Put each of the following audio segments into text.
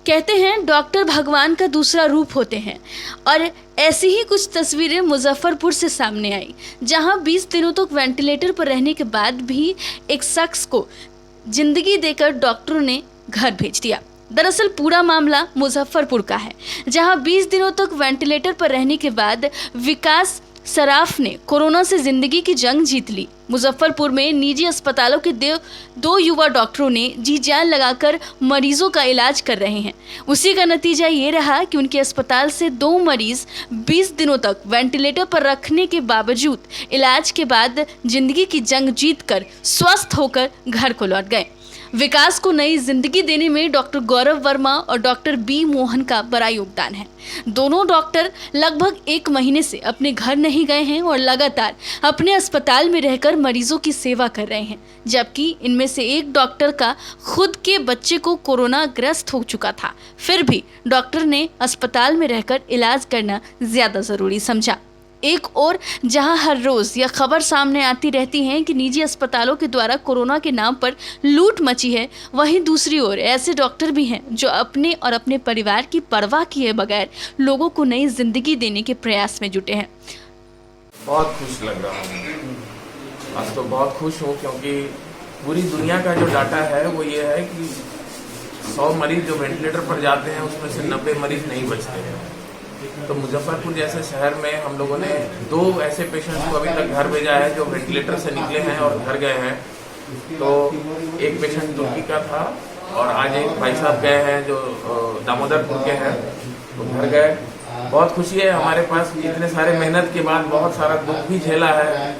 कहते हैं डॉक्टर भगवान का दूसरा रूप होते हैं और ऐसी ही कुछ तस्वीरें मुजफ्फरपुर से सामने आई, जहां 20 दिनों तक वेंटिलेटर पर रहने के बाद भी एक शख्स को जिंदगी देकर डॉक्टरों ने घर भेज दिया। दरअसल पूरा मामला मुजफ्फरपुर का है, जहां 20 दिनों तक वेंटिलेटर पर रहने के बाद विकास सराफ ने कोरोना से जिंदगी की जंग जीत ली। मुजफ्फरपुर में निजी अस्पतालों के दो युवा डॉक्टरों ने जी जान लगाकर मरीजों का इलाज कर रहे हैं। उसी का नतीजा ये रहा कि उनके अस्पताल से 2 मरीज 20 दिनों तक वेंटिलेटर पर रखने के बावजूद इलाज के बाद जिंदगी की जंग जीतकर स्वस्थ होकर घर को लौट गए। विकास को नई जिंदगी देने में डॉक्टर गौरव वर्मा और डॉक्टर बी मोहन का बड़ा योगदान है। दोनों डॉक्टर लगभग 1 महीने से अपने घर नहीं गए हैं और लगातार अपने अस्पताल में रहकर मरीजों की सेवा कर रहे हैं, जबकि इनमें से एक डॉक्टर का खुद के बच्चे को कोरोना ग्रस्त हो चुका था। फिर भी डॉक्टर ने अस्पताल में रहकर इलाज करना ज्यादा जरूरी समझा। एक और जहां हर रोज यह खबर सामने आती रहती है कि निजी अस्पतालों के द्वारा कोरोना के नाम पर लूट मची है, वहीं दूसरी ओर ऐसे डॉक्टर भी हैं जो अपने और अपने परिवार की परवाह किए बगैर लोगों को नई जिंदगी देने के प्रयास में जुटे हैं। बहुत खुश लग रहा हूँ, आज तो बहुत खुश हूँ, क्योंकि पूरी दुनिया का जो डाटा है वो ये है कि 100 मरीज जो वेंटिलेटर पर जाते हैं उसमें से 90 मरीज नहीं बचते हैं। तो मुजफ्फरपुर जैसे शहर में हम लोगों ने 2 ऐसे पेशेंट्स को अभी तक घर भेजा है जो वेंटिलेटर से निकले हैं और घर गए हैं। तो एक पेशेंट तुर्की का था और आज एक भाई साहब गए हैं जो दामोदरपुर के हैं, तो घर गए। बहुत खुशी है हमारे पास, इतने सारे मेहनत के बाद बहुत सारा दुख भी झेला है,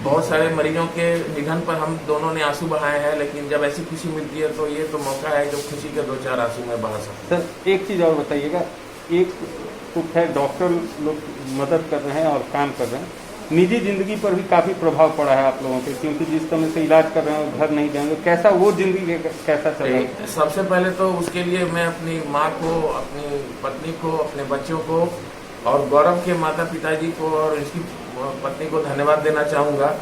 बहुत सारे मरीजों के निधन पर हम दोनों ने आंसू बहाए हैं, लेकिन जब ऐसी खुशी मिलती है तो ये तो मौका है जो खुशी के 2-4 आंसू में बहा सकते हैं। सर एक चीज़ और बताइएगा, एक है डॉक्टर लोग मदद कर रहे हैं और काम कर रहे हैं, निजी जिंदगी पर भी काफ़ी प्रभाव पड़ा है आप लोगों के, क्योंकि जिस समय से इलाज कर रहे हैं घर नहीं जाएंगे, कैसा वो जिंदगी कैसा चल? सबसे पहले तो उसके लिए मैं अपनी माँ को, अपनी पत्नी को, अपने बच्चों को और गौरव के माता पिताजी को और इसकी पत्नी को धन्यवाद देना चाहूँगा।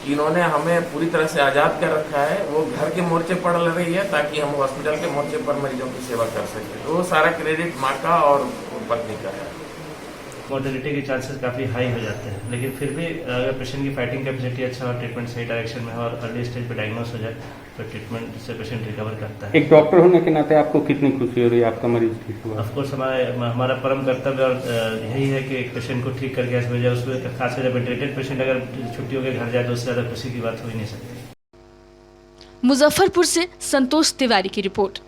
इन्होंने हमें पूरी तरह से आज़ाद कर रखा है। वो घर के मोर्चे पर लड़ रही है ताकि हम हॉस्पिटल के मोर्चे पर मरीजों की सेवा कर सकें। तो वो सारा क्रेडिट माँ का और पत्नी का है। मोर्टेलिटी के चांसेस काफ़ी हाई हो जाते हैं, लेकिन फिर भी अगर पेशेंट की फाइटिंग कैपेसिटी अच्छा हो, ट्रीटमेंट सही डायरेक्शन में हो और अर्ली स्टेज पे डायग्नोस हो जाए तो ट्रीटमेंट से पेशेंट रिकवर करता है। एक डॉक्टर होने के नाते आपको कितनी खुशी हो रही है आपका मरीज ठीक हुआ? ऑफकोर्स हमारा परम कर्तव्य और यही है कि एक पेशेंट को ठीक करके ऐसे भेजा, उसको खासकर जब वेंटिलेटेड पेशेंट अगर छुट्टी होकर घर जाए तो उससे ज़्यादा खुशी की बात हो ही नहीं सकती। मुजफ्फरपुर से संतोष तिवारी की रिपोर्ट।